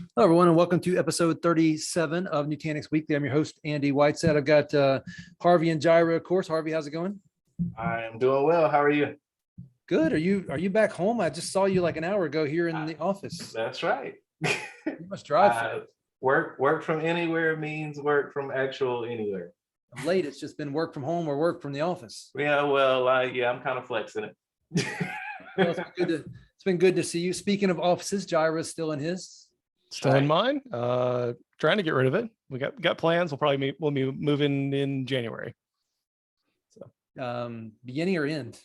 Hello, everyone, and welcome to episode 37 of Nutanix Weekly. I'm your host, Andy Whiteside. I've got Harvey and Jaira, of course. Harvey, how's it going? I am doing well. How are you? Good. Are you back home? I just saw you like an hour ago here in the office. That's right. You must drive. Work from anywhere means work from actual anywhere. Of late, it's just been work from home or work from the office. Yeah, well, I'm kind of flexing it. Well, it's been good to see you. Speaking of offices, Jaira's still in his. Still in mine. Trying to get rid of it. We got plans. We'll be moving in January. So beginning or end?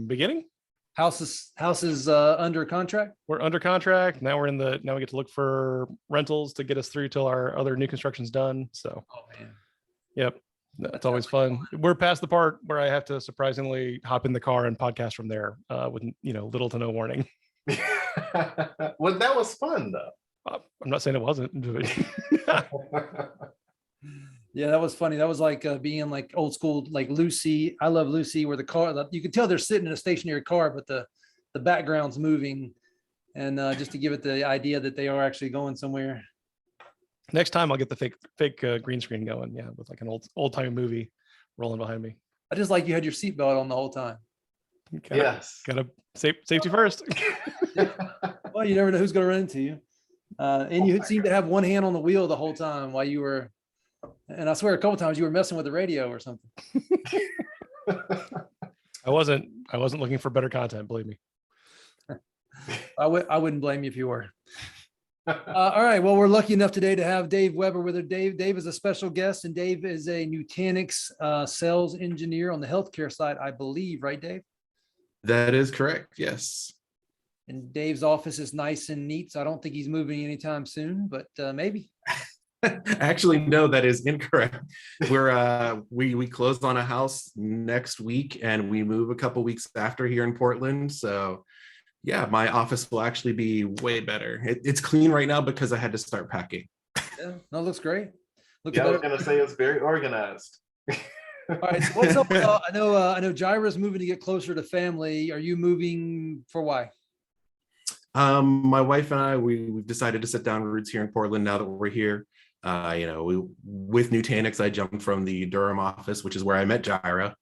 Beginning. House is under contract. We're under contract. Now we get to look for rentals to get us through till our other new construction's done. So Man. Yep. That's always fun. We're past the part where I have to surprisingly hop in the car and podcast from there with little to no warning. Well, that was fun though. I'm not saying it wasn't. Yeah, that was funny. That was like being like old school, like Lucy. I Love Lucy, where the car, you could tell they're sitting in a stationary car, but the background's moving, and just to give it the idea that they are actually going somewhere. Next time I'll get the fake green screen going. Yeah, with like an old time movie rolling behind me. I just like you had your seatbelt on the whole time. Yes. Gotta safety first. Well, you never know who's going to run into you. And you seemed to have one hand on the wheel the whole time while you were, and I swear a couple times you were messing with the radio or something. I wasn't looking for better content, believe me. I wouldn't blame you if you were. All right. Well, we're lucky enough today to have Dave Weber with us. Dave is a special guest, and Dave is a Nutanix sales engineer on the healthcare side, I believe, right, Dave? That is correct. Yes. And Dave's office is nice and neat, so I don't think he's moving anytime soon, but maybe. Actually, no, that is incorrect. We closed on a house next week, and we move a couple weeks after here in Portland. So yeah, my office will actually be way better. It's clean right now because I had to start packing. Yeah, no, it looks great. I was gonna say it's very organized. All right, so what's up? I know Jaira's moving to get closer to family. Are you moving for why? My wife and I, we've decided to set down roots here in Portland now that we're here. With Nutanix, I jumped from the Durham office, which is where I met Jaira,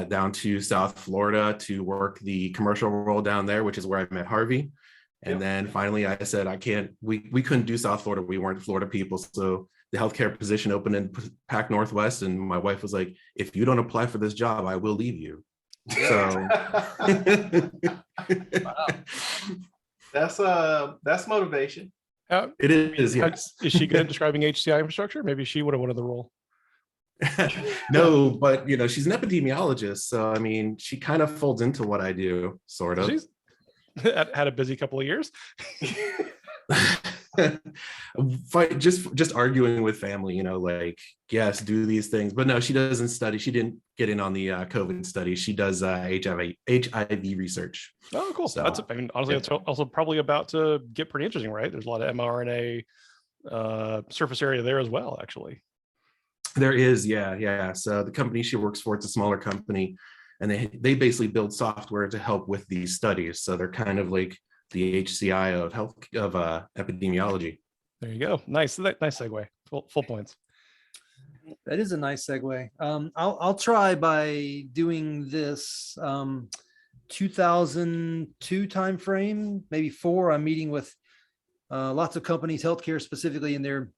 down to South Florida to work the commercial role down there, which is where I met Harvey. And then finally I said, we couldn't do South Florida. We weren't Florida people. So the healthcare position opened in Pac Northwest. And my wife was like, if you don't apply for this job, I will leave you. So that's motivation. it is, yes. Is she good at describing HCI infrastructure? Maybe she would have wanted the role. No, but she's an epidemiologist. So, I mean, she kind of folds into what I do, sort of. She's had a busy couple of years. just arguing with family, like, yes, do these things, but no, she doesn't study. She didn't get in on the COVID study. She does HIV research. Oh, cool. So, honestly, it's also probably about to get pretty interesting, right? There's a lot of mRNA surface area there as well, actually. There is, yeah. So the company she works for, it's a smaller company, and they basically build software to help with these studies. So they're kind of like the HCI of epidemiology. There you go. Nice segue. Full points. That is a nice segue. I'll try by doing this 2002 timeframe, maybe 4. I'm meeting with lots of companies, healthcare specifically, and they're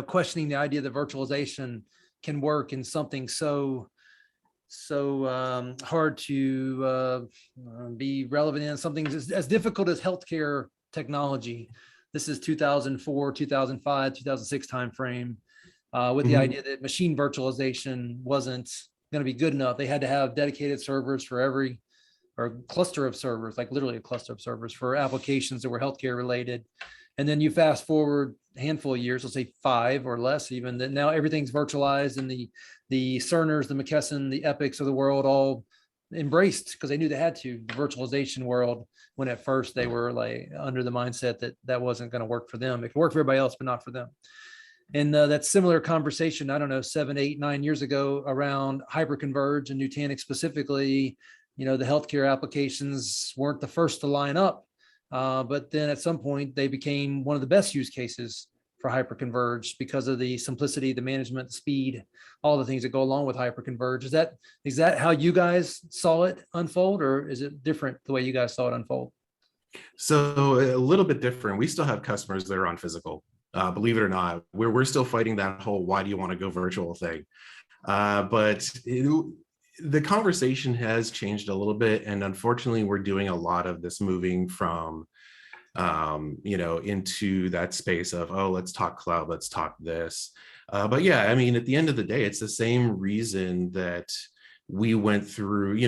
questioning the idea that virtualization can work in something so hard to be relevant in, something as difficult as healthcare technology. This is 2004, 2005, 2006 timeframe, with the idea that machine virtualization wasn't going to be good enough. They had to have dedicated servers for every, or cluster of servers, like literally a cluster of servers for applications that were healthcare related. And then you fast forward a handful of years, let's say 5 or less even, that now everything's virtualized, and the Cerners, the McKesson, the Epics of the world all embraced because they knew they had to, the virtualization world, when at first they were like under the mindset that wasn't going to work for them. It could work for everybody else, but not for them. And that similar conversation, I don't know, 7, 8, 9 years ago around hyper-converged and Nutanix specifically, the healthcare applications weren't the first to line up. But then at some point they became one of the best use cases for hyper-converged because of the simplicity, the management, the speed, all the things that go along with hyper-converged. Is that how you guys saw it unfold, or is it different the way you guys saw it unfold? So a little bit different. We still have customers that are on physical. Believe it or not, we're still fighting that whole "why do you want to go virtual" thing. The conversation has changed a little bit, and unfortunately, we're doing a lot of this moving from, into that space of, oh, let's talk cloud, let's talk this. But yeah, I mean, at the end of the day, it's the same reason that we went through,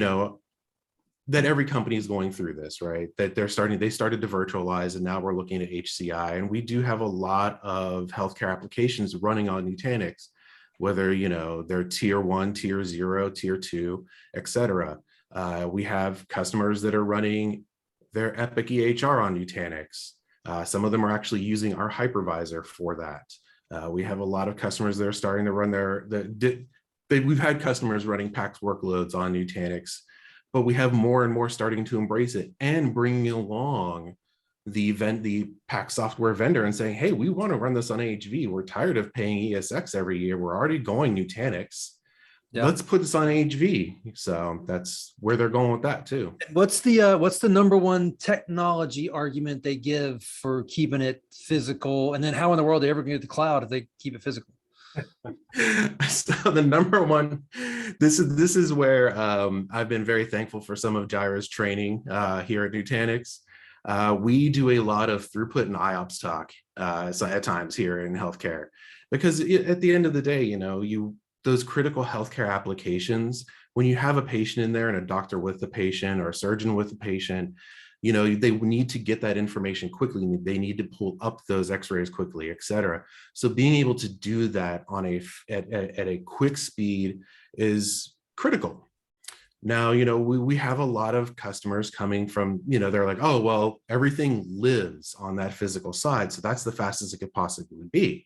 that every company is going through this, right? That they started to virtualize, and now we're looking at HCI, and we do have a lot of healthcare applications running on Nutanix, whether they're tier 1, tier 0, tier 2, et cetera. We have customers that are running their Epic EHR on Nutanix. Some of them are actually using our hypervisor for that. We have a lot of customers that are starting to run we've had customers running PACS workloads on Nutanix, but we have more and more starting to embrace it and bringing along the PACS software vendor and saying, hey, we want to run this on AHV. We're tired of paying ESX every year. We're already going Nutanix. Yeah. Let's put this on AHV. So that's where they're going with that too. What's the number one technology argument they give for keeping it physical? And then how in the world are they ever going to get the cloud if they keep it physical? So the number one, this is where I've been very thankful for some of Jaira's training here at Nutanix. We do a lot of throughput and IOPS talk so at times here in healthcare, because at the end of the day, those critical healthcare applications, when you have a patient in there and a doctor with the patient or a surgeon with the patient, they need to get that information quickly. They need to pull up those x-rays quickly, et cetera. So being able to do that at a quick speed is critical. Now, we have a lot of customers coming from, they're like, oh, well, everything lives on that physical side, so that's the fastest it could possibly be.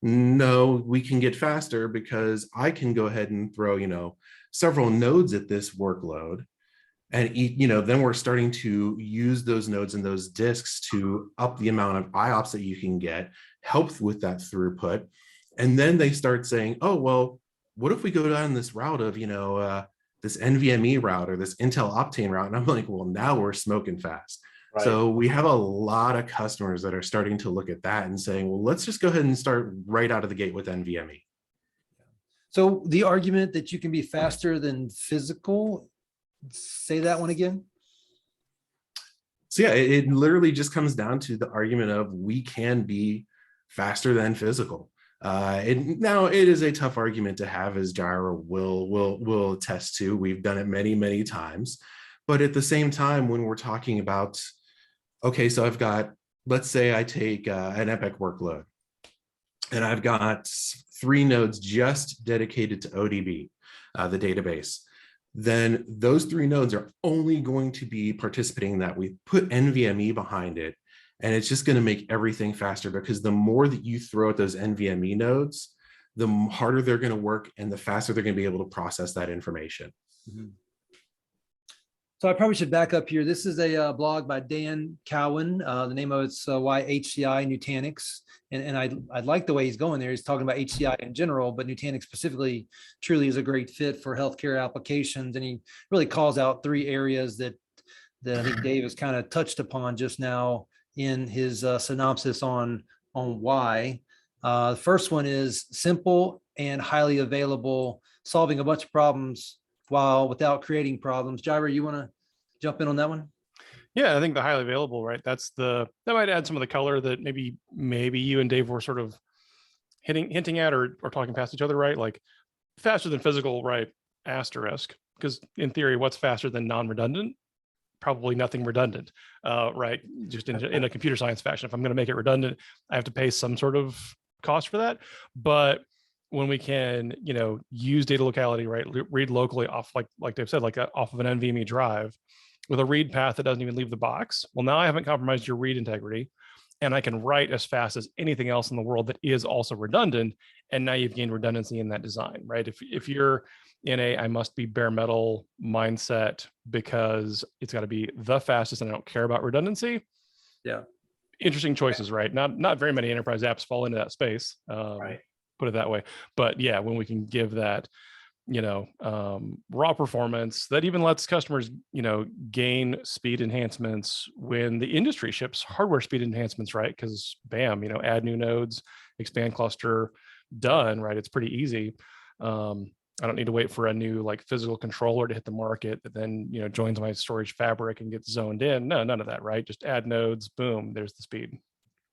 No, we can get faster because I can go ahead and throw, several nodes at this workload. And, then we're starting to use those nodes and those disks to up the amount of IOPS that you can get, help with that throughput. And then they start saying, oh, well, what if we go down this route of, this NVMe route or this Intel Optane route? And I'm like, well, now we're smoking fast. Right. So we have a lot of customers that are starting to look at that and saying, well, let's just go ahead and start right out of the gate with NVMe. So the argument that you can be faster than physical, say that one again. So yeah, it literally just comes down to the argument of we can be faster than physical. Now it is a tough argument to have, as Jaira will attest to. We've done it many, many times. But at the same time, when we're talking about, okay, so I've got, let's say I take an Epic workload, and I've got 3 nodes just dedicated to ODB, the database. Then those 3 nodes are only going to be participating in that. We put NVMe behind it, and it's just going to make everything faster, because the more that you throw at those NVMe nodes, the harder they're going to work and the faster they're going to be able to process that information. Mm-hmm. So I probably should back up here. This is a blog by Dan Cowan. The name of it's Why HCI Nutanix. And I like the way he's going there. He's talking about HCI in general, but Nutanix specifically truly is a great fit for healthcare applications. And he really calls out 3 areas that I think Dave has kind of touched upon just now in his synopsis on why. The first one is simple and highly available, solving a bunch of problems without creating problems. Jaira, you want to jump in on that one? Yeah, I think the highly available, right? That might add some of the color that maybe you and Dave were sort of hinting at or talking past each other, right? Like faster than physical, right? Asterisk, because in theory, what's faster than non-redundant? Probably nothing redundant, right? Just in a computer science fashion. If I'm going to make it redundant, I have to pay some sort of cost for that. But when we can, use data locality, right? Read locally off, like Dave said, off of an NVMe drive with a read path that doesn't even leave the box. Well, now I haven't compromised your read integrity, and I can write as fast as anything else in the world that is also redundant. And now you've gained redundancy in that design, right? If you're in I must be bare metal mindset because it's got to be the fastest and I don't care about redundancy, Yeah. Interesting choices, right? Not very many enterprise apps fall into that space. Right. Put it that way. But yeah, when we can give that, raw performance that even lets customers, gain speed enhancements when the industry ships hardware speed enhancements, right? Because bam, add new nodes, expand cluster, done, right? It's pretty easy. I don't need to wait for a new like physical controller to hit the market that then, joins my storage fabric and gets zoned in. No, none of that, right? Just add nodes, boom, there's the speed.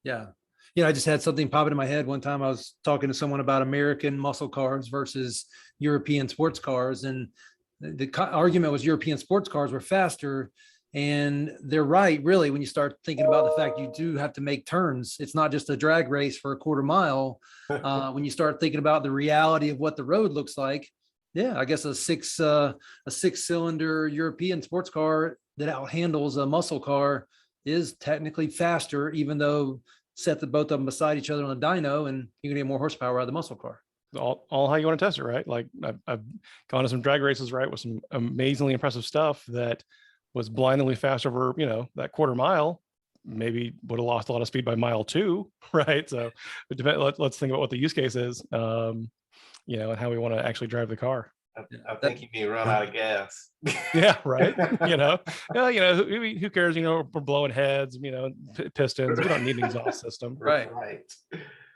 Yeah. I just had something pop into my head one time. I was talking to someone about American muscle cars versus European sports cars. And the argument was European sports cars were faster. And they're right, really, when you start thinking about the fact you do have to make turns. It's not just a drag race for a quarter mile. When you start thinking about the reality of what the road looks like, yeah, I guess a six-cylinder European sports car that outhandles a muscle car is technically faster, even though set both of them beside each other on a dyno and you can get more horsepower out of the muscle car. All how you want to test it, right? Like I've gone to some drag races, right, with some amazingly impressive stuff that was blindingly fast over, that quarter mile. Maybe would have lost a lot of speed by mile 2, right? So let's think about what the use case is, and how we want to actually drive the car. I think you mean run out of gas. Yeah, right. Who cares? We're blowing heads, pistons. We don't need an exhaust system. Right.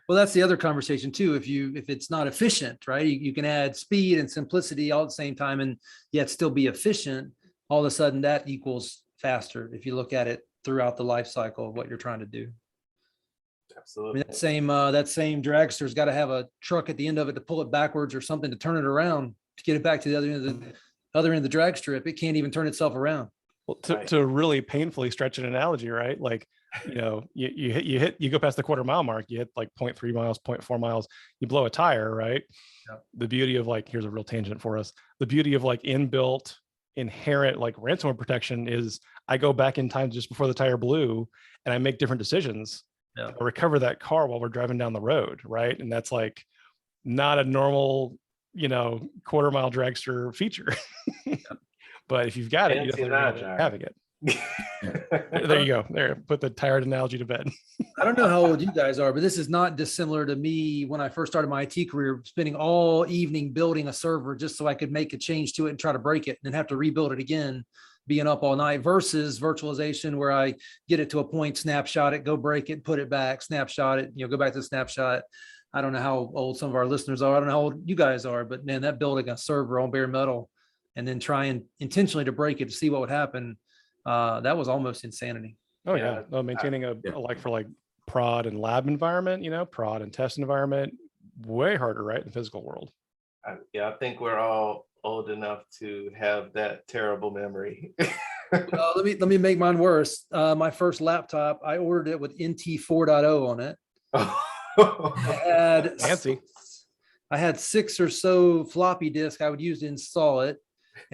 Well, that's the other conversation too. If it's not efficient, right? You can add speed and simplicity all at the same time and yet still be efficient. All of a sudden that equals faster if you look at it throughout the life cycle of what you're trying to do. Absolutely. I mean, that same dragster's got to have a truck at the end of it to pull it backwards or something to turn it around to get it back to the other end of the drag strip. It can't even turn itself around. Well, to really painfully stretch an analogy, right? Like, you go past the quarter mile mark, you hit like 0.3 miles, 0.4 miles, you blow a tire, right? Yep. The beauty of here's a real tangent for us. The beauty of inbuilt inherent ransomware protection is I go back in time just before the tire blew and I make different decisions. Yeah. To recover that car while we're driving down the road, right? And that's not a normal, quarter mile dragster feature. But if you've got it, you definitely having it. There you go. There, put the tired analogy to bed. I don't know how old you guys are, but this is not dissimilar to me when I first started my IT career, spending all evening building a server just so I could make a change to it and try to break it and then have to rebuild it again, being up all night, versus virtualization where I get it to a point, snapshot it, go break it, put it back, snapshot it, go back to the snapshot. I don't know how old some of our listeners are. I don't know how old you guys are, but man, that building a server on bare metal and then trying intentionally to break it to see what would happen, that was almost insanity. Oh yeah, maintaining a for prod and lab environment, prod and test environment, way harder, right, in the physical world. I think we're all old enough to have that terrible memory. Let me make mine worse. My first laptop, I ordered it with NT 4.0 on it. Fancy. I had 6 or so floppy disks I would use to install it.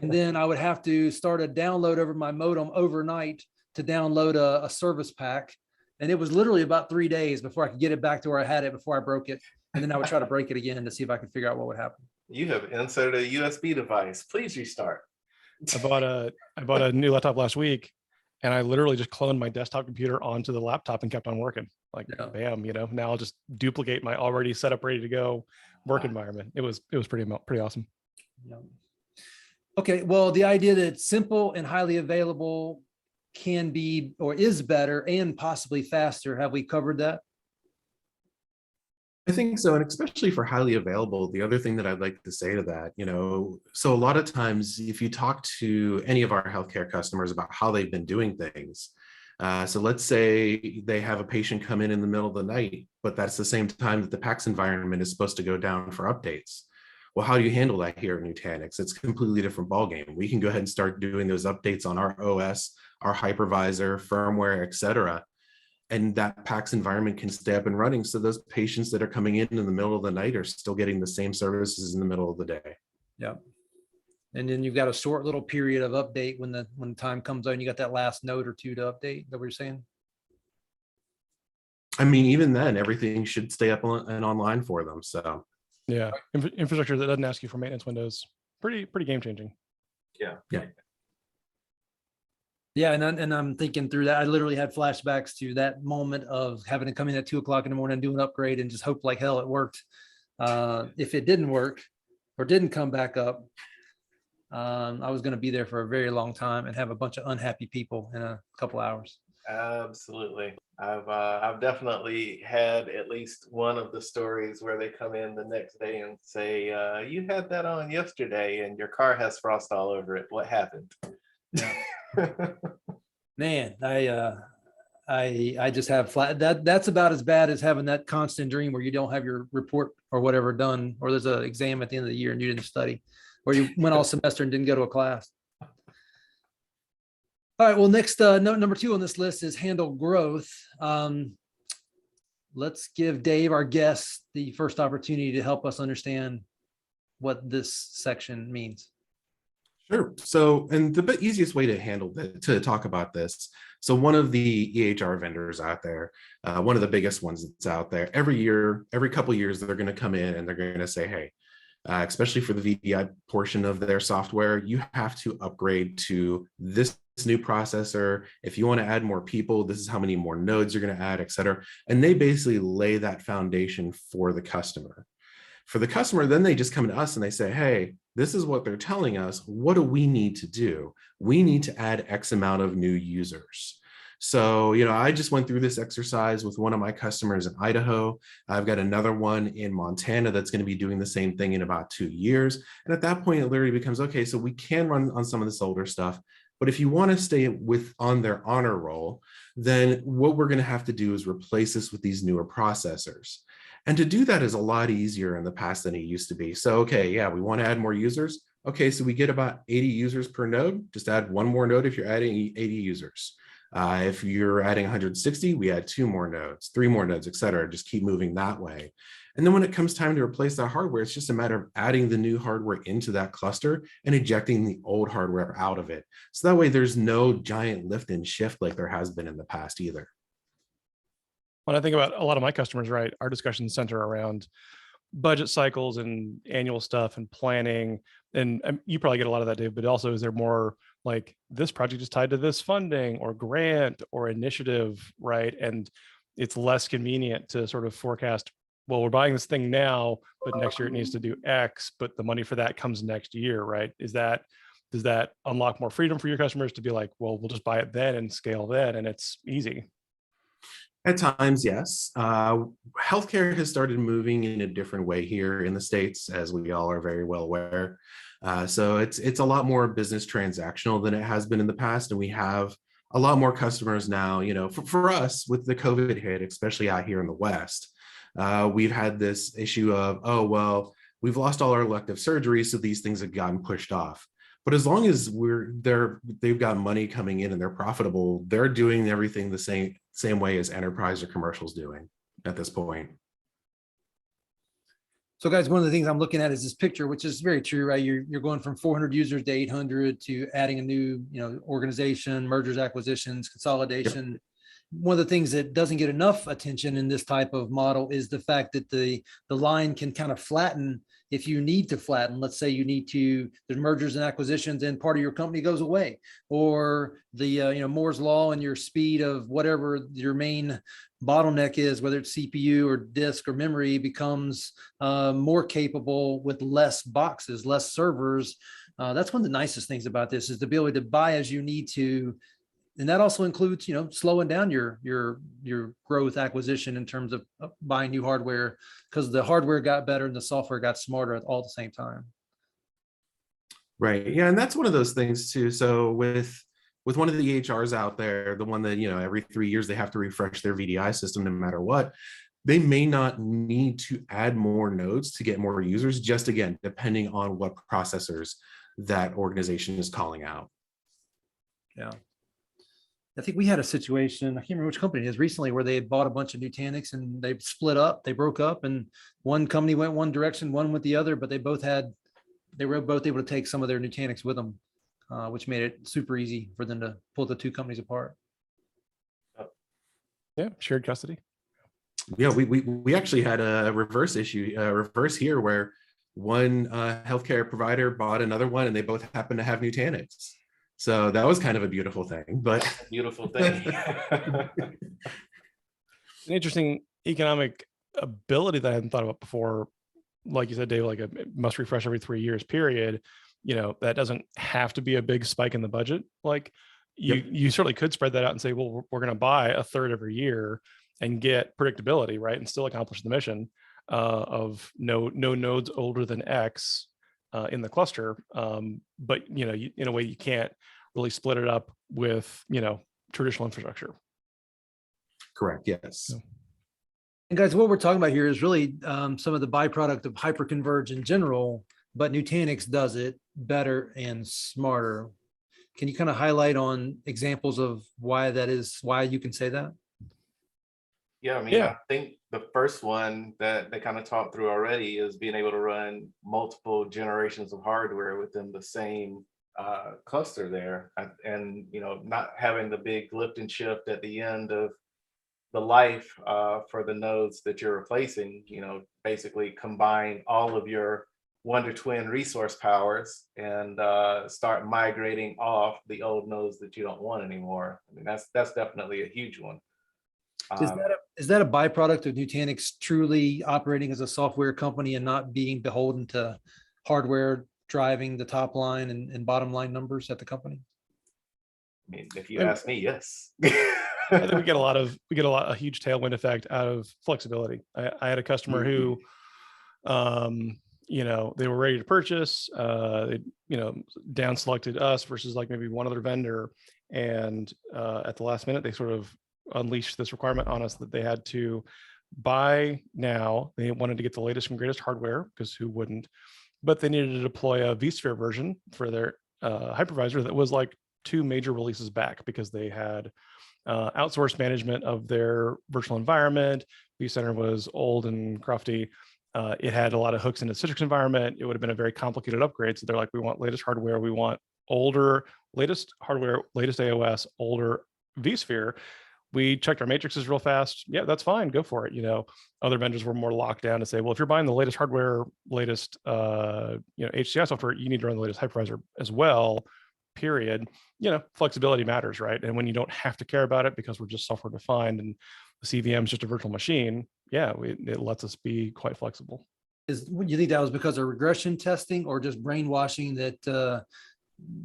And then I would have to start a download over my modem overnight to download a service pack. And it was literally about 3 days before I could get it back to where I had it before I broke it. And then I would try to break it again to see if I could figure out what would happen. You have inserted a USB device. Please restart. I bought a new laptop last week, and I literally just cloned my desktop computer onto the laptop and kept on working. Bam, now I'll just duplicate my already set up, ready to go work environment. It was pretty awesome. Yeah. Okay, well, the idea that simple and highly available can be or is better and possibly faster. Have we covered that? I think so. And especially for highly available, the other thing that I'd like to say to that, so a lot of times if you talk to any of our healthcare customers about how they've been doing things, so let's say they have a patient come in the middle of the night, but that's the same time that the PACS environment is supposed to go down for updates. Well, how do you handle that here at Nutanix? It's a completely different ballgame. We can go ahead and start doing those updates on our OS, our hypervisor, firmware, et cetera. And that PACS environment can stay up and running. So those patients that are coming in the middle of the night are still getting the same services in the middle of the day. Yeah. And then you've got a short little period of update when the time comes on, you got that last node or two to update. That what you're saying? I mean, even then, everything should stay up and online for them. So yeah, infrastructure that doesn't ask you for maintenance windows, pretty game changing. Yeah. Yeah, and I'm thinking through that. I literally had flashbacks to that moment of having to come in at 2 o'clock in the morning and do an upgrade and just hope like hell it worked. If it didn't work or didn't come back up, I was going to be there for a very long time and have a bunch of unhappy people in a couple hours. Absolutely. I've definitely had at least one of the stories where they come in the next day and say, you had that on yesterday and your car has frost all over it. What happened? Man, I just have that's about as bad as having that constant dream where you don't have your report or whatever done, or there's an exam at the end of the year and you didn't study, or you went all semester and didn't go to a class. All right, well, next, number 2 on this list is handle growth. Let's give Dave, our guest, the first opportunity to help us understand what this section means. Sure. So, and the easiest way to talk about this. So one of the EHR vendors out there, one of the biggest ones that's out there, every couple of years, they're going to come in and they're going to say, hey, especially for the VDI portion of their software, you have to upgrade to this new processor. If you want to add more people, this is how many more nodes you're going to add, et cetera. And they basically lay that foundation for the customer. For the customer, then they just come to us and they say, hey, this is what they're telling us. What do we need to do? We need to add X amount of new users. So, I just went through this exercise with one of my customers in Idaho. I've got another one in Montana that's going to be doing the same thing in about 2 years. And at that point, it literally becomes, okay, so we can run on some of this older stuff. But if you want to stay on their honor roll, then what we're going to have to do is replace this with these newer processors. And to do that is a lot easier in the past than it used to be. So, okay, yeah, we want to add more users. Okay, so we get about 80 users per node. Just add one more node if you're adding 80 users. If you're adding 160, we add 2 more nodes, 3 more nodes, et cetera. Just keep moving that way. And then when it comes time to replace that hardware, it's just a matter of adding the new hardware into that cluster and ejecting the old hardware out of it. So that way there's no giant lift and shift like there has been in the past either. When I think about a lot of my customers, right, our discussions center around budget cycles and annual stuff and planning. And you probably get a lot of that, Dave, but also is there more like this project is tied to this funding or grant or initiative, right? And it's less convenient to sort of forecast, well, we're buying this thing now, but next year it needs to do X, but the money for that comes next year, right? Does that unlock more freedom for your customers to be like, well, we'll just buy it then and scale then, and it's easy? At times, yes. Healthcare has started moving in a different way here in the States, as we all are very well aware. So it's a lot more business transactional than it has been in the past. And we have a lot more customers now, for us with the COVID hit, especially out here in the West, we've had this issue of, oh, well, we've lost all our elective surgeries, so these things have gotten pushed off. But as long as they've got money coming in and they're profitable, they're doing everything the same way as enterprise or commercial's doing at this point. So guys, one of the things I'm looking at is this picture, which is very true, right? You're going from 400 users to 800 to adding a new, organization, mergers, acquisitions, consolidation. Yep. One of the things that doesn't get enough attention in this type of model is the fact that the line can kind of flatten if you need to flatten. Let's say there's mergers and acquisitions and part of your company goes away, or the Moore's law and your speed of whatever your main bottleneck is, whether it's CPU or disk or memory, becomes more capable with less boxes, less servers. That's one of the nicest things about this, is the ability to buy as you need to. And that also includes, slowing down your growth acquisition in terms of buying new hardware, because the hardware got better and the software got smarter at all the same time. Right. Yeah. And that's one of those things too. So with one of the EHRs out there, the one that, every 3 years they have to refresh their VDI system no matter what, they may not need to add more nodes to get more users, just again, depending on what processors that organization is calling out. Yeah. I think we had a situation, I can't remember which company it is, recently, where they had bought a bunch of Nutanix and they split up, they broke up, and one company went one direction, one went the other, but they were both able to take some of their Nutanix with them, which made it super easy for them to pull the two companies apart. Yeah, shared custody. Yeah, we actually had a reverse here, where one healthcare provider bought another one and they both happen to have Nutanix. So that was kind of a beautiful thing, but Beautiful thing. An interesting economic ability that I hadn't thought about before. Like you said, Dave, like it must refresh every 3 years period. That doesn't have to be a big spike in the budget. Like you certainly could spread that out and say, well, we're going to buy a third every year and get predictability, right? And still accomplish the mission of no nodes older than X in the cluster. But in a way you can't really split it up with, traditional infrastructure. correct, yes. So. And guys, what we're talking about here is really some of the byproduct of hyperconverged in general, but Nutanix does it better and smarter. Can you kind of highlight on examples of why that is, why you can say that? Yeah, I mean, I think the first one that they kind of talked through already is being able to run multiple generations of hardware within the same cluster there, and not having the big lift and shift at the end of the life for the nodes that you're replacing. Basically combine all of your wonder twin resource powers and start migrating off the old nodes that you don't want anymore. I mean, that's definitely a huge one. Is that a byproduct of Nutanix truly operating as a software company and not being beholden to hardware driving the top line and bottom line numbers at the company? I mean, if you ask me, yes. I think we get a huge tailwind effect out of flexibility. I had a customer who, they were ready to purchase, they, down selected us versus like maybe one other vendor. And at the last minute, they sort of unleashed this requirement on us that they had to buy now. They wanted to get the latest and greatest hardware, because who wouldn't? But they needed to deploy a vSphere version for their hypervisor that was like 2 major releases back, because they had outsourced management of their virtual environment. vCenter was old and crufty. It had a lot of hooks in the Citrix environment. It would have been a very complicated upgrade. So they're like, we want latest hardware. We want latest hardware, latest AOS, older vSphere. We checked our matrices real fast. Yeah, that's fine. Go for it. Other vendors were more locked down to say, well, if you're buying the latest hardware, latest HCI software, you need to run the latest hypervisor as well. Period. Flexibility matters, right? And when you don't have to care about it because we're just software defined and the CVM is just a virtual machine, it lets us be quite flexible. You think that was because of regression testing or just brainwashing that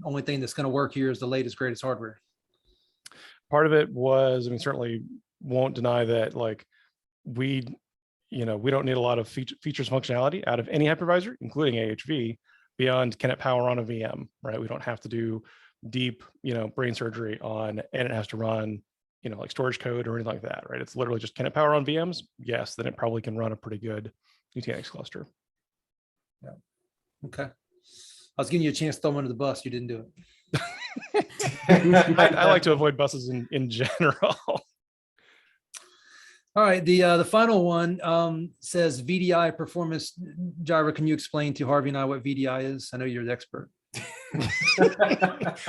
only thing that's going to work here is the latest, greatest hardware? Part of it was, certainly won't deny that, like we don't need a lot of features functionality out of any hypervisor, including AHV, beyond can it power on a VM, right? We don't have to do deep, brain surgery on, and it has to run, like storage code or anything like that, right? It's literally just, can it power on VMs? Yes, then it probably can run a pretty good Nutanix cluster. Yeah. Okay. I was giving you a chance to throw them under the bus. You didn't do it. I like to avoid buses in general. All right. The final one says VDI performance. Jira, can you explain to Harvey and I what VDI is? I know you're the expert.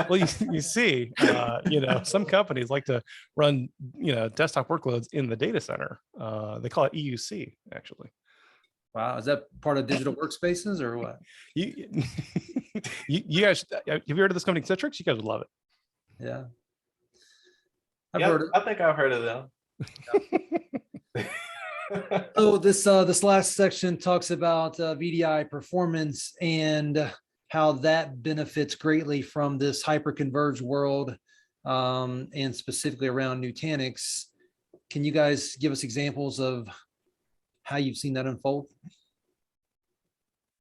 Well, you see, some companies like to run, desktop workloads in the data center. They call it EUC, actually. Wow. Is that part of digital workspaces or what? You guys, have you heard of this company, Citrix? You guys would love it. Yeah. I think I've heard of them. So this last section talks about VDI performance and how that benefits greatly from this hyper-converged world, and specifically around Nutanix. Can you guys give us examples of how you've seen that unfold?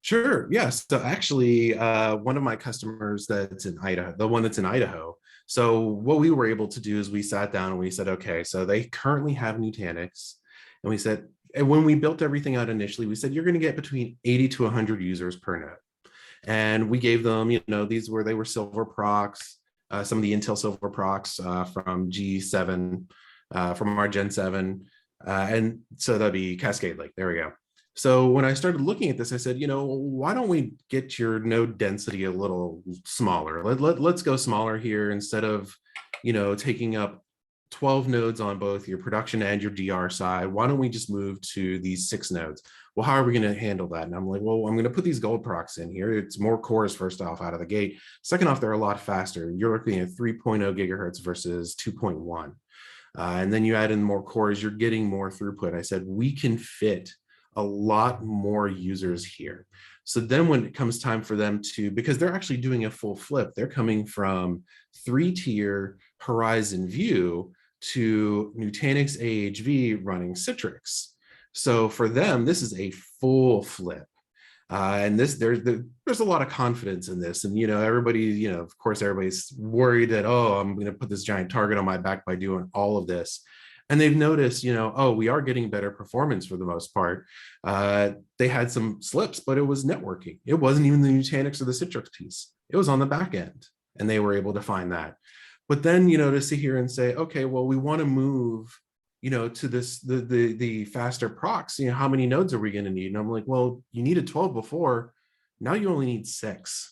Sure. Yes. So actually, one of my customers that's in Idaho, the one that's in Idaho. So what we were able to do is we sat down and we said, okay, so they currently have Nutanix. And we said, and when we built everything out initially, we said, you're going to get between 80 to 100 users per node. And we gave them, they were silver procs, some of the Intel silver procs from G7, from our Gen 7. And so that'd be Cascade Lake. There we go. So when I started looking at this, I said, why don't we get your node density a little smaller? Let's go smaller here instead of, taking up 12 nodes on both your production and your DR side. Why don't we just move to these 6 nodes? well, how are we going to handle that? And I'm like, well, I'm going to put these gold procs in here. It's more cores first off out of the gate. Second off, they're a lot faster. You're looking at 3.0 gigahertz versus 2.1. And then you add in more cores, you're getting more throughput. I said, we can fit a lot more users here. So then when it comes time for them to, because they're actually doing a full flip, they're coming from 3-tier Horizon View to Nutanix AHV running Citrix. So for them, this is a full flip. And there's a lot of confidence in this. And, everybody, of course, everybody's worried that, oh, I'm going to put this giant target on my back by doing all of this. And they've noticed, oh, we are getting better performance for the most part. They had some slips, but it was networking. It wasn't even the Nutanix or the Citrix piece. It was on the back end, and they were able to find that. But then, to sit here and say, okay, well, we want to move, to this, the faster procs, how many nodes are we going to need? And I'm like, well, you needed 12 before. Now you only need 6.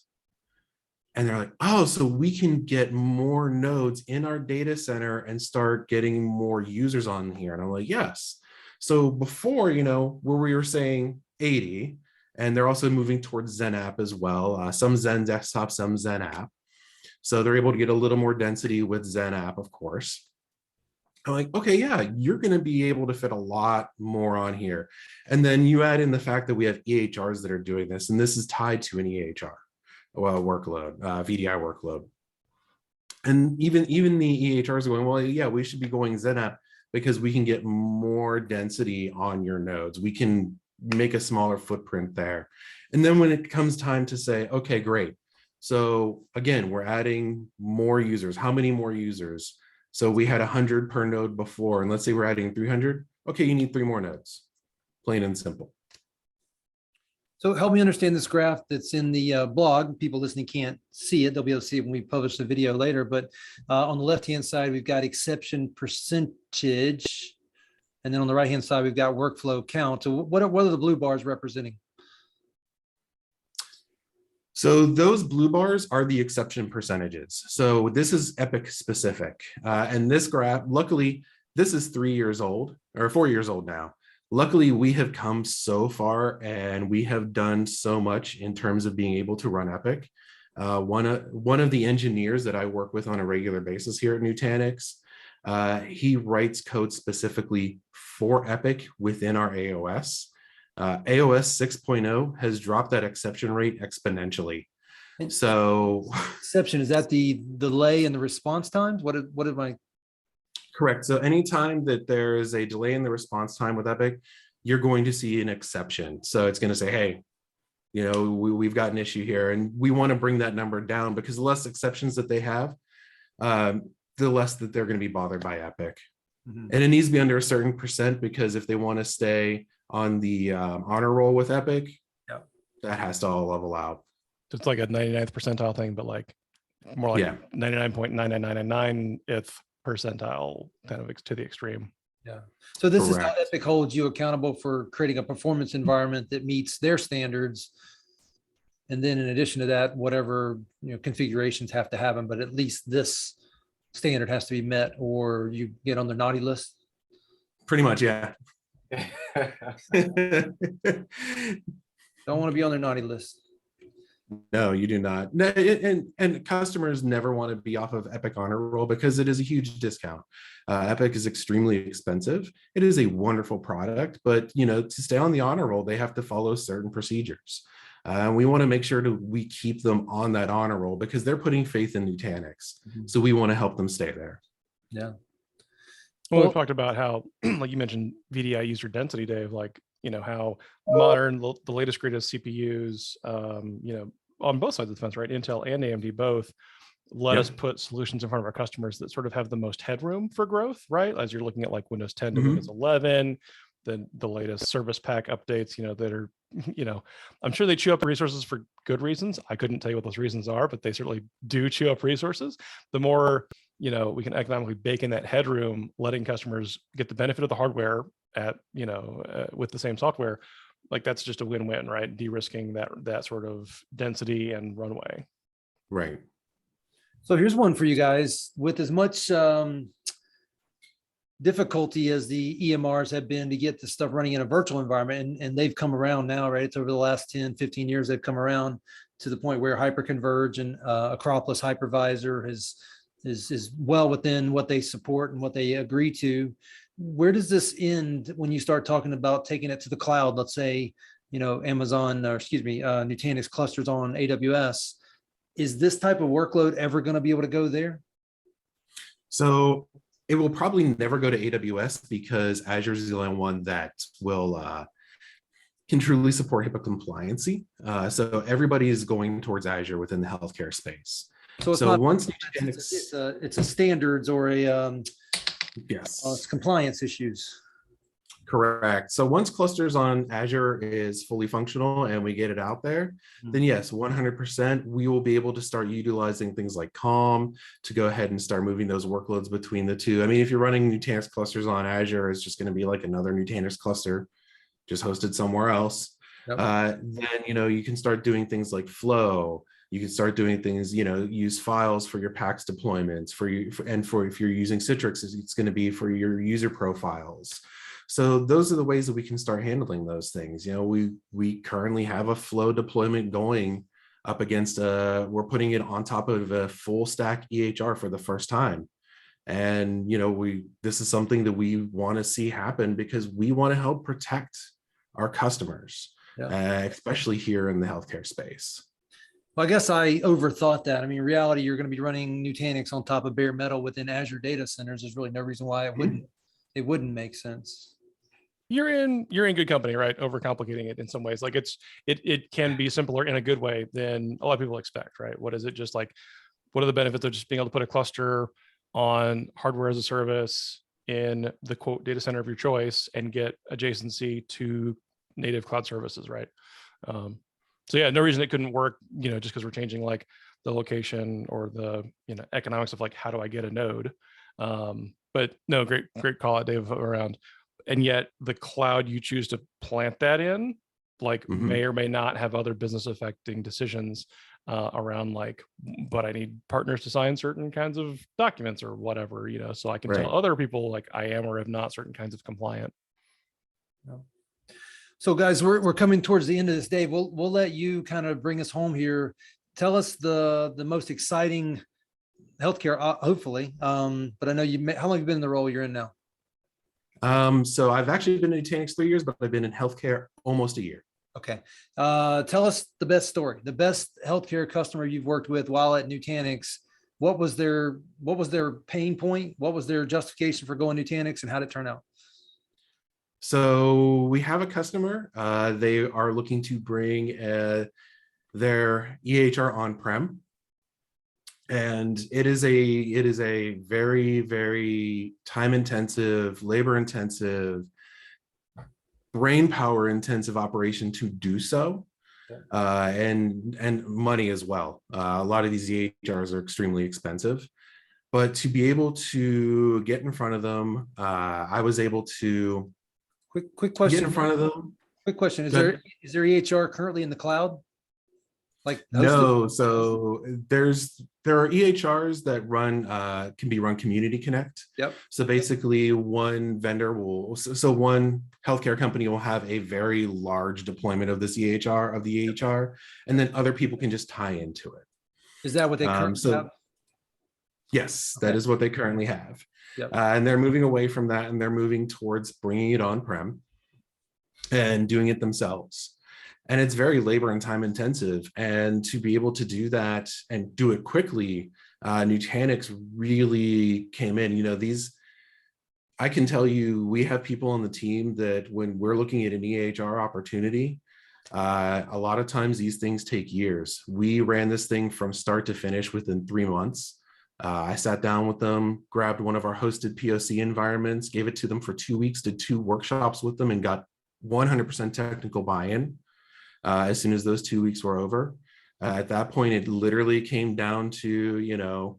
And they're like, oh, so we can get more nodes in our data center and start getting more users on here. And I'm like, yes. So before, where we were saying 80, and they're also moving towards Zen app as well. Some Zen desktop, some Zen app. So they're able to get a little more density with Zen app, of course. I'm like, okay, yeah, you're going to be able to fit a lot more on here. And then you add in the fact that we have EHRs that are doing this, and this is tied to an EHR workload, VDI workload. And even the EHRs are going, well, yeah, we should be going Zen app because we can get more density on your nodes. We can make a smaller footprint there. And then when it comes time to say, okay, great. So again, we're adding more users. How many more users? So we had 100 per node before, and let's say we're adding 300. Okay, you need 3 more nodes, plain and simple. So help me understand this graph that's in the blog. People listening can't see it. They'll be able to see it when we publish the video later. But on the left-hand side, we've got exception percentage. And then on the right-hand side, we've got workflow count. So what are the blue bars representing? So those blue bars are the exception percentages. So this is Epic specific. And this graph, luckily, this is 3 years old or 4 years old now. Luckily, we have come so far and we have done so much in terms of being able to run Epic. One of the engineers that I work with on a regular basis here at Nutanix, he writes code specifically for Epic within our AOS. AOS 6.0 has dropped that exception rate exponentially. So exception, is that the delay in the response times? What am I? Correct. So anytime that there is a delay in the response time with Epic, you're going to see an exception. So it's going to say, hey, we've got an issue here, and we want to bring that number down because the less exceptions that they have, the less that they're going to be bothered by Epic. Mm-hmm. And it needs to be under a certain percent because if they want to stay on the honor roll with Epic, yep, that has to all level out. So it's like a 99th percentile thing, but like more like 99.99999th percentile kind of to the extreme. Yeah. So this Correct. Is how Epic holds you accountable for creating a performance environment that meets their standards. And then in addition to that, whatever configurations have to happen, but at least this standard has to be met or you get on the naughty list. Pretty much, yeah. Don't want to be on their naughty list. No, you do not. No, and customers never want to be off of Epic Honor Roll because it is a huge discount. Epic is extremely expensive. It is a wonderful product, but to stay on the honor roll, they have to follow certain procedures. We want to make sure we keep them on that honor roll because they're putting faith in Nutanix. Mm-hmm. So we want to help them stay there. Yeah. Well, we talked about how, like you mentioned, VDI user density, Dave, like, how modern, the latest, greatest CPUs, on both sides of the fence, right? Intel and AMD both let us put solutions in front of our customers that sort of have the most headroom for growth, right? As you're looking at like Windows 10 to Windows 11, the latest service pack updates, that are, I'm sure they chew up resources for good reasons. I couldn't tell you what those reasons are, but they certainly do chew up resources. The more, we can economically bake in that headroom, letting customers get the benefit of the hardware at, with the same software, like that's just a win-win, right? De-risking that sort of density and runway. Right. So here's one for you guys. With as much difficulty as the EMRs have been to get the stuff running in a virtual environment, and they've come around now, right? It's over the last 10, 15 years, they've come around to the point where hyper-converged and Acropolis hypervisor is well within what they support and what they agree to. Where does this end when you start talking about taking it to the cloud? Let's say, Nutanix clusters on AWS. Is this type of workload ever going to be able to go there? So it will probably never go to AWS because Azure is the only one that will can truly support HIPAA compliancy. So everybody is going towards Azure within the healthcare space. So it's not once it's a standards or a yes, it's compliance issues. correct. So once clusters on Azure is fully functional and we get it out there, then yes, 100%, we will be able to start utilizing things like Calm to go ahead and start moving those workloads between the two. I mean, if you're running Nutanix clusters on Azure, it's just going to be like another Nutanix cluster, just hosted somewhere else. Yep. Then, you can start doing things like flow. You can start doing things, use files for your PAX deployments if you're using Citrix, it's going to be for your user profiles. So those are the ways that we can start handling those things. We currently have a flow deployment going up against we're putting it on top of a full stack EHR for the first time. And, this is something that we want to see happen because we want to help protect our customers, especially here in the healthcare space. Well, I guess I overthought that. I mean, in reality, you're going to be running Nutanix on top of bare metal within Azure data centers. There's really no reason why it wouldn't make sense. You're in good company, right? Overcomplicating it in some ways. Like it can be simpler in a good way than a lot of people expect, right? What is it just like? What are the benefits of just being able to put a cluster on hardware as a service in the quote data center of your choice and get adjacency to native cloud services, right? So yeah, no reason it couldn't work, just because we're changing like the location or the economics of like how do I get a node. But no, great call out, Dave, around. And yet the cloud you choose to plant that in, like may or may not have other business affecting decisions around like, but I need partners to sign certain kinds of documents or whatever, so I can tell other people like I am or am not certain kinds of compliant. So guys, we're coming towards the end of this day. We'll let you kind of bring us home here. Tell us the most exciting healthcare, hopefully. But I know how long have you been in the role you're in now? So I've actually been in Nutanix 3 years, but I've been in healthcare almost a year. Okay. Tell us the best story, the best healthcare customer you've worked with while at Nutanix. What was their pain point? What was their justification for going Nutanix, and how did it turn out? So we have a customer. They are looking to bring their EHR on-prem. And it is a very, very time-intensive, labor-intensive, brain power intensive operation to do so, and money as well. A lot of these EHRs are extremely expensive, but to be able to get in front of them, I was able to quick question. Get in front of them. Quick question: Is there EHR currently in the cloud? Like no, so there are EHRs that can be run Community Connect. Yep. So basically one vendor one healthcare company will have a very large deployment of this EHR, of the EHR, and then other people can just tie into it. Is that what they currently have? Yes, that is what they currently have. Yep. And they're moving away from that, and they're moving towards bringing it on-prem and doing it themselves. And it's very labor and time intensive. And to be able to do that and do it quickly, Nutanix really came in. I can tell you, we have people on the team that when we're looking at an EHR opportunity, a lot of times these things take years. We ran this thing from start to finish within 3 months. I sat down with them, grabbed one of our hosted POC environments, gave it to them for 2 weeks, did 2 workshops with them, and got 100% technical buy-in. As soon as those 2 weeks were over, at that point, it literally came down to,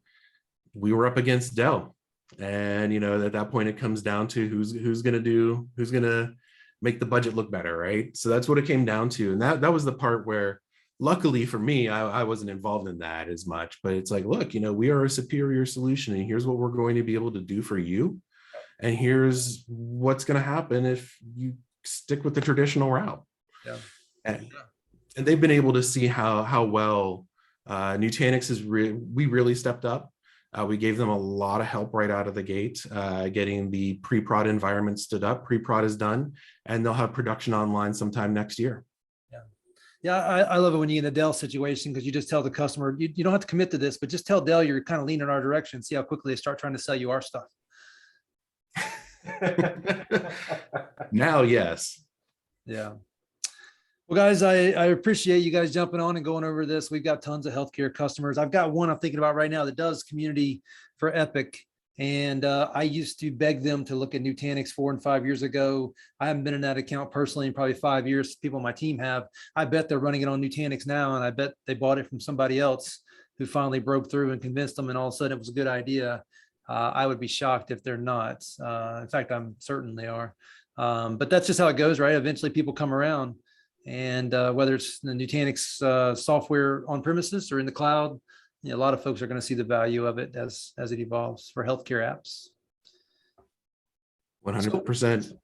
we were up against Dell. And, at that point, it comes down to who's going to make the budget look better, right? So that's what it came down to. And that was the part where, luckily for me, I wasn't involved in that as much. But it's like, look, we are a superior solution, and here's what we're going to be able to do for you. and here's what's going to happen if you stick with the traditional route. Yeah. And they've been able to see how well Nutanix we really stepped up. We gave them a lot of help right out of the gate, getting the pre-prod environment stood up. Pre-prod is done, and they'll have production online sometime next year. Yeah, I love it when you're in the Dell situation, because you just tell the customer, you don't have to commit to this, but just tell Dell you're kind of leaning in our direction, see how quickly they start trying to sell you our stuff. Now, yes. Yeah. Well, guys, I appreciate you guys jumping on and going over this. We've got tons of healthcare customers. I've got one I'm thinking about right now that does community for Epic. And I used to beg them to look at Nutanix 4 and 5 years ago. I haven't been in that account personally in probably 5 years. People on my team have. I bet they're running it on Nutanix now, and I bet they bought it from somebody else who finally broke through and convinced them, and all of a sudden it was a good idea. I would be shocked if they're not. In fact, I'm certain they are. But that's just how it goes, right? Eventually people come around, and whether it's the Nutanix software on premises or in the cloud, a lot of folks are going to see the value of it as it evolves for healthcare apps. 100%. So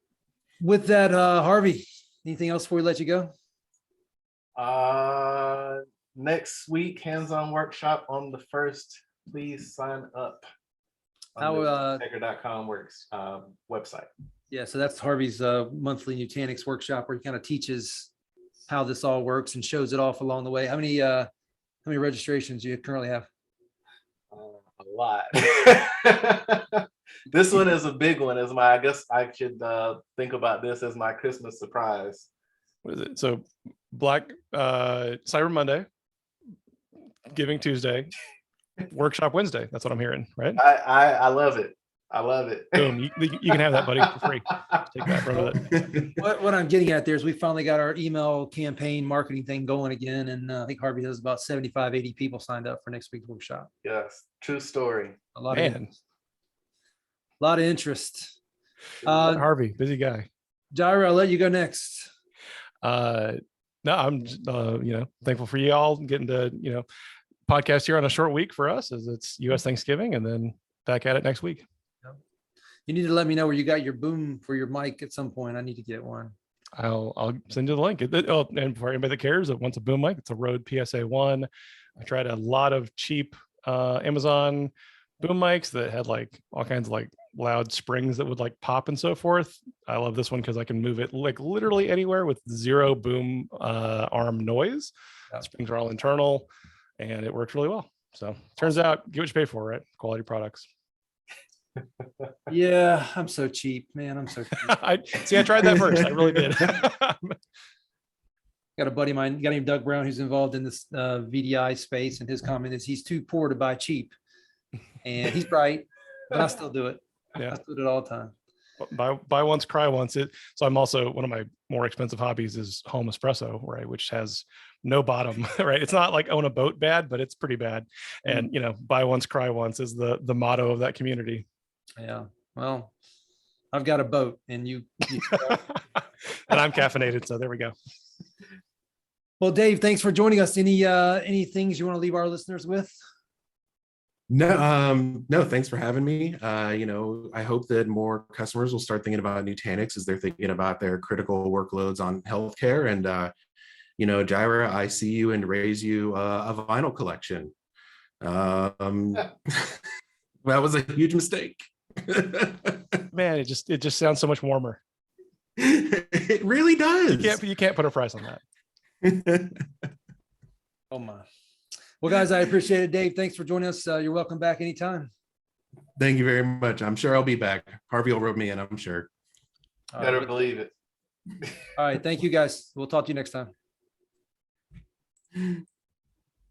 with that, Harvey, anything else before we let you go? Next week, hands-on workshop on the 1st. Please sign up on the XenTegra.com website. Yeah, so that's Harvey's monthly Nutanix workshop, where he kind of teaches how this all works and shows it off along the way. How many registrations do you currently have? A lot. This one is a big one. I guess I should think about this as my Christmas surprise. What is it? So Cyber Monday, Giving Tuesday, Workshop Wednesday. That's what I'm hearing, right? I love it. I love it. Boom. You can have that, buddy, for free. Take that from it. What I'm getting at there is we finally got our email campaign marketing thing going again. And I think Harvey has about 75, 80 people signed up for next week's workshop. Yes, true story. A lot of interest. Harvey, busy guy. Jaira, I'll let you go next. No, I'm thankful for you all getting to, podcast here on a short week for us, as it's US Thanksgiving, and then back at it next week. You need to let me know where you got your boom for your mic at some point. I need to get one. I'll send you the link. And for anybody that cares that wants a boom mic, it's a Rode PSA-1. I tried a lot of cheap Amazon boom mics that had like all kinds of like loud springs that would like pop and so forth. I love this one because I can move it like literally anywhere with zero boom arm noise. Yeah. Springs are all internal, and it works really well. So turns out, get what you pay for, right? Quality products. Yeah, I'm so cheap, man. I'm so cheap. I tried that first. I really did. Got a buddy of mine, a guy named Doug Brown, who's involved in this VDI space, and his comment is he's too poor to buy cheap. And he's right, but I still do it. Yeah. I still do it all the time. Buy once, cry once. So I'm also, one of my more expensive hobbies is home espresso, right? Which has no bottom, right? It's not like own a boat bad, but it's pretty bad. And, buy once, cry once is the motto of that community. Yeah. Well, I've got a boat, and you and I'm caffeinated. So there we go. Well, Dave, thanks for joining us. Any things you want to leave our listeners with? No, thanks for having me. I hope that more customers will start thinking about Nutanix as they're thinking about their critical workloads on healthcare. And, Jaira, I see you and raise you a vinyl collection. That was a huge mistake. Man, it just sounds so much warmer. It really does. You can't put a price on that. Oh my. Well, guys, I appreciate it. Dave, thanks for joining us. You're welcome back anytime. Thank you very much. I'm sure I'll be back. Harvey will rope me in, I'm sure. Better believe it. All right. Thank you, guys. We'll talk to you next time.